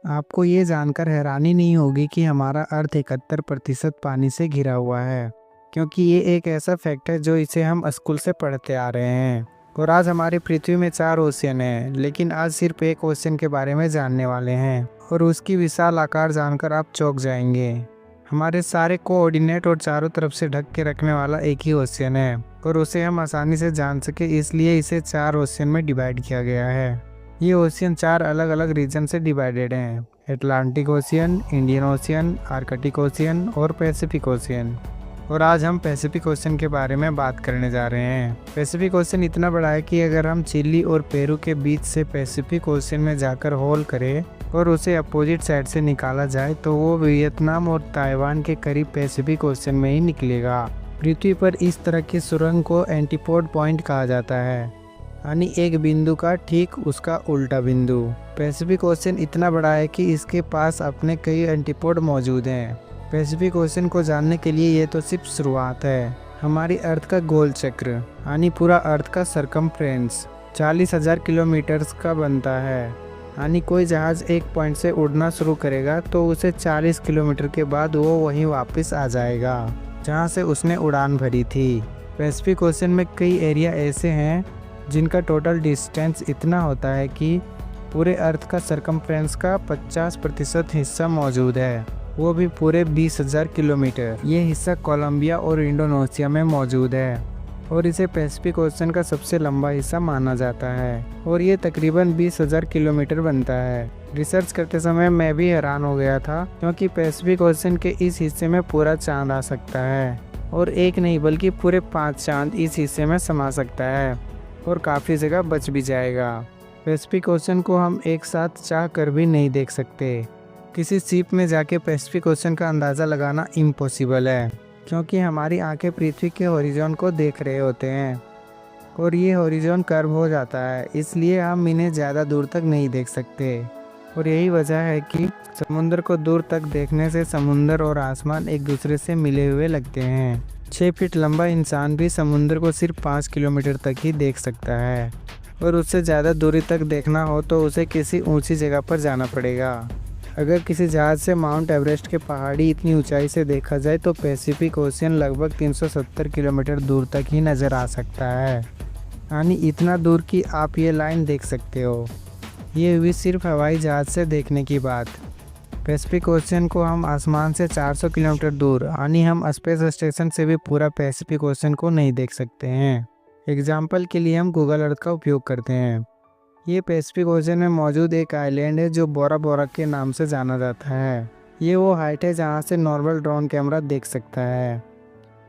आपको ये जानकर हैरानी नहीं होगी कि हमारा अर्थ 71% पानी से घिरा हुआ है, क्योंकि ये एक ऐसा फैक्ट है जो इसे हम स्कूल से पढ़ते आ रहे हैं। और आज हमारी पृथ्वी में 4 ओशियन हैं, लेकिन आज सिर्फ एक ओशियन के बारे में जानने वाले हैं और उसकी विशाल आकार जानकर आप चौंक जाएंगे। हमारे सारे कोऑर्डिनेट और चारों तरफ से ढक के रखने वाला एक ही ओशियन है और उसे हम आसानी से जान सके, इसलिए इसे 4 ओशियन में डिवाइड किया गया है। ये ओशियन 4 अलग अलग रीजन से डिवाइडेड हैं: Atlantic ocean, Indian ocean, Arctic ocean और पैसिफिक ओशियन। और आज हम पैसिफिक ओशियन के बारे में बात करने जा रहे हैं। पैसिफिक ओशियन इतना बड़ा है कि अगर हम चिली और पेरू के बीच से पैसिफिक ओशियन में जाकर होल करें और उसे अपोजिट साइड से निकाला जाए तो वो वियतनाम और ताइवान के करीब पैसिफिक ओशियन में ही निकलेगा। पृथ्वी पर इस तरह की सुरंग को एंटीपोड पॉइंट कहा जाता है, यानी एक बिंदु का ठीक उसका उल्टा बिंदु। पैसिफिक ओशियन इतना बड़ा है कि इसके पास अपने कई एंटीपोड मौजूद हैं। पैसिफिक ओशियन को जानने के लिए ये तो सिर्फ शुरुआत है। हमारी अर्थ का गोल चक्र यानी पूरा अर्थ का सरकमफ्रेंस 40,000 किलोमीटर का बनता है। यानी कोई जहाज एक पॉइंट से उड़ना शुरू करेगा तो उसे 40 किलोमीटर के बाद वो वहीं वापस आ जाएगा जहाँ से उसने उड़ान भरी थी। पैसिफिक ओशियन में कई एरिया ऐसे हैं जिनका टोटल डिस्टेंस इतना होता है कि पूरे अर्थ का सरकमफ्रेंस का 50% हिस्सा मौजूद है, वो भी पूरे 20,000 किलोमीटर। ये हिस्सा कोलंबिया और इंडोनेशिया में मौजूद है और इसे पैसिफिक ओशियन का सबसे लंबा हिस्सा माना जाता है और ये तकरीबन 20,000 किलोमीटर बनता है। रिसर्च करते समय मैं भी हैरान हो गया था, क्योंकि पैसिफिक ओशियन के इस हिस्से में पूरा चांद आ सकता है और एक नहीं बल्कि पूरे 5 चांद इस हिस्से में समा सकता है और काफ़ी जगह बच भी जाएगा। पैसिफिक ओशियन को हम एक साथ चाह कर भी नहीं देख सकते। किसी शिप में जाके पैसिफिक ओशियन का अंदाज़ा लगाना इम्पॉसिबल है, क्योंकि हमारी आंखें पृथ्वी के हॉरिजॉन को देख रहे होते हैं और ये हॉरिजॉन कर्व हो जाता है, इसलिए हम इन्हें ज़्यादा दूर तक नहीं देख सकते। और यही वजह है कि समुद्र को दूर तक देखने से समुद्र और आसमान एक दूसरे से मिले हुए लगते हैं। 6 फीट लंबा इंसान भी समुद्र को सिर्फ 5 किलोमीटर तक ही देख सकता है और उससे ज़्यादा दूरी तक देखना हो तो उसे किसी ऊंची जगह पर जाना पड़ेगा। अगर किसी जहाज़ से माउंट एवरेस्ट के पहाड़ी इतनी ऊंचाई से देखा जाए तो पैसिफिक ओशियन लगभग 370 किलोमीटर दूर तक ही नज़र आ सकता है, यानी इतना दूर कि आप ये लाइन देख सकते हो। ये हुई सिर्फ हवाई जहाज़ से देखने की बात। पैसिफिक ओशियन को हम आसमान से 400 किलोमीटर दूर यानी हम स्पेस स्टेशन से भी पूरा पैसिफिक ओशियन को नहीं देख सकते हैं। एग्जाम्पल के लिए हम गूगल अर्थ का उपयोग करते हैं। ये पैसिफिक ओशियन में मौजूद एक आइलैंड है जो बोरा बोरा के नाम से जाना जाता है। ये वो हाइट है जहाँ से नॉर्मल ड्रोन कैमरा देख सकता है।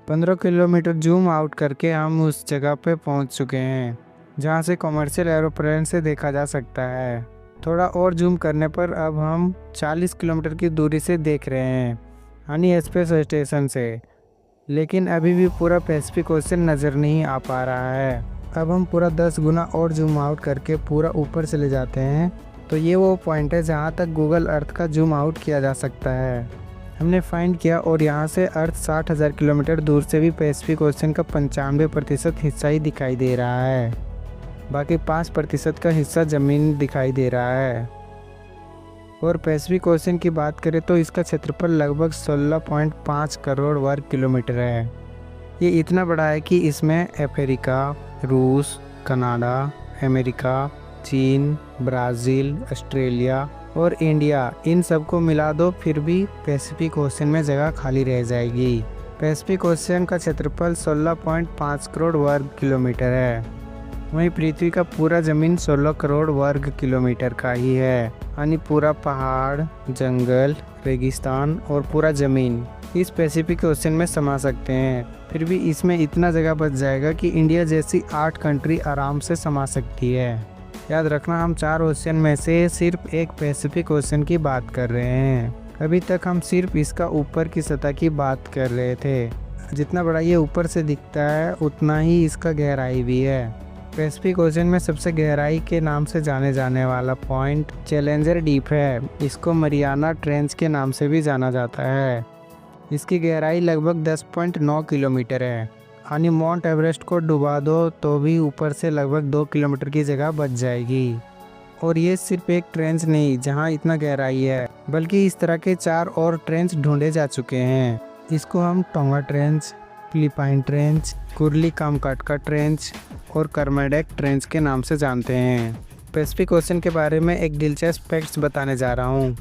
15 किलोमीटर जूम आउट करके हम उस जगह पे पहुँच चुके हैं जहाँ से कमर्शियल एरोप्लेन से देखा जा सकता है। थोड़ा और जूम करने पर अब हम 40 किलोमीटर की दूरी से देख रहे हैं, यानी स्पेस स्टेशन से। लेकिन अभी भी पूरा पैसिफिक ओशियन नज़र नहीं आ पा रहा है। अब हम पूरा 10 गुना और जूम आउट करके पूरा ऊपर चले जाते हैं तो ये वो पॉइंट है जहाँ तक गूगल अर्थ का जूम आउट किया जा सकता है। हमने फाइंड किया और यहाँ से अर्थ 60,000 किलोमीटर दूर से भी पैसिफिक ओशियन का 95% हिस्सा ही दिखाई दे रहा है, बाकी 5% का हिस्सा ज़मीन दिखाई दे रहा है। और पैसिफिक ओशियन की बात करें तो इसका क्षेत्रफल लगभग 16.5 करोड़ वर्ग किलोमीटर है। ये इतना बड़ा है कि इसमें अफ्रीका, रूस, कनाडा, अमेरिका, चीन, ब्राज़ील, ऑस्ट्रेलिया और इंडिया, इन सबको मिला दो फिर भी पैसिफिक ओशियन में जगह खाली रह जाएगी। पैसिफिक ओशियन का क्षेत्रफल 16.5 करोड़ वर्ग किलोमीटर है। वहीं पृथ्वी का पूरा ज़मीन 16 करोड़ वर्ग किलोमीटर का ही है, यानी पूरा पहाड़, जंगल, रेगिस्तान और पूरा ज़मीन इस पैसिफिक ओशियन में समा सकते हैं। फिर भी इसमें इतना जगह बच जाएगा कि इंडिया जैसी 8 कंट्री आराम से समा सकती है। याद रखना, हम 4 ओशियन में से सिर्फ एक पैसिफिक ओशियन की बात कर रहे हैं। अभी तक हम सिर्फ इसका ऊपर की सतह की बात कर रहे थे। जितना बड़ा ये ऊपर से दिखता है उतना ही इसका गहराई भी है। पैसिफिक ओशियन में सबसे गहराई के नाम से जाने जाने वाला पॉइंट चैलेंजर डीप है। इसको मरियाना ट्रेंच के नाम से भी जाना जाता है। इसकी गहराई लगभग 10.9 किलोमीटर है, यानी माउंट एवरेस्ट को डुबा दो तो भी ऊपर से लगभग 2 किलोमीटर की जगह बच जाएगी। और ये सिर्फ एक ट्रेंच नहीं जहाँ इतना गहराई है, बल्कि इस तरह के 4 और ट्रेंच ढूंढे जा चुके हैं। इसको हम Tonga trench, Philippine trench, Kuril Kamchatka trench और कर्माडेक ट्रेंच के नाम से जानते हैं। पैसिफिक ओशन के बारे में एक दिलचस्प फैक्ट्स बताने जा रहा हूँ।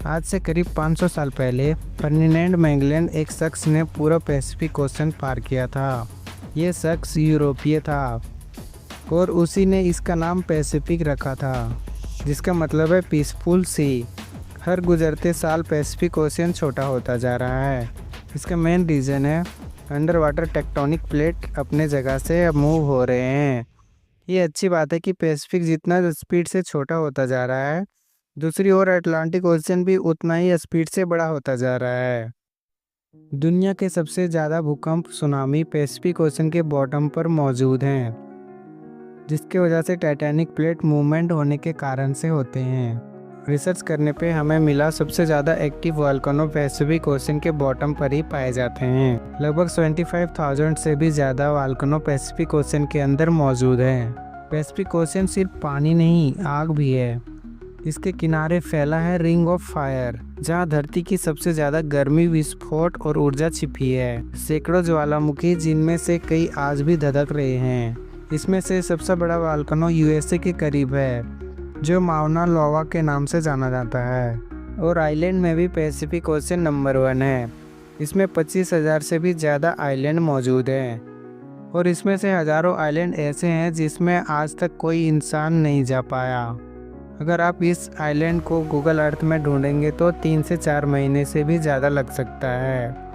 आज से करीब 500 साल पहले फर्डिनेंड मैगेलन एक शख्स ने पूरा पैसिफिक ओशन पार किया था। ये शख्स यूरोपीय था और उसी ने इसका नाम पैसिफिक रखा था, जिसका मतलब है पीसफुल सी। हर गुजरते साल पैसिफिक ओशन छोटा होता जा रहा है। इसका मेन रीज़न है अंडर वाटर टेक्टोनिक प्लेट अपने जगह से अब मूव हो रहे हैं। ये अच्छी बात है कि पैसिफिक जितना स्पीड से छोटा होता जा रहा है, दूसरी ओर अटलांटिक ओशन भी उतना ही स्पीड से बड़ा होता जा रहा है। दुनिया के सबसे ज़्यादा भूकंप सुनामी पैसिफिक ओशन के बॉटम पर मौजूद हैं, जिसके वजह से टाइटैनिक प्लेट मूवमेंट होने के कारण से होते हैं। रिसर्च करने पे हमें मिला सबसे ज़्यादा एक्टिव वोल्केनो पैसिफिक ओशन के बॉटम पर ही पाए जाते हैं। लगभग 75,000 से भी ज़्यादा वोल्केनो पैसिफिक ओशन के अंदर मौजूद हैं। पैसिफिक ओशन सिर्फ पानी नहीं, आग भी है। इसके किनारे फैला है रिंग ऑफ फायर, जहां धरती की सबसे ज़्यादा गर्मी, विस्फोट और ऊर्जा छिपी है। सैकड़ों ज्वालामुखी, जिनमें से कई आज भी धधक रहे हैं। इसमें से सबसे बड़ा वोल्केनो यूएसए के करीब है, जो माउना लोआ के नाम से जाना जाता है। और आइलैंड में भी पैसिफिक ओशन नंबर 1 है। इसमें 25,000 से भी ज़्यादा आइलैंड मौजूद हैं और इसमें से हज़ारों आइलैंड ऐसे हैं जिसमें आज तक कोई इंसान नहीं जा पाया। अगर आप इस आइलैंड को गूगल अर्थ में ढूंढेंगे तो 3 से 4 महीने से भी ज़्यादा लग सकता है।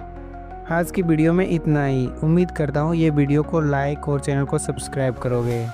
आज की वीडियो में इतना ही। उम्मीद करता हूँ ये वीडियो को लाइक और चैनल को सब्सक्राइब करोगे।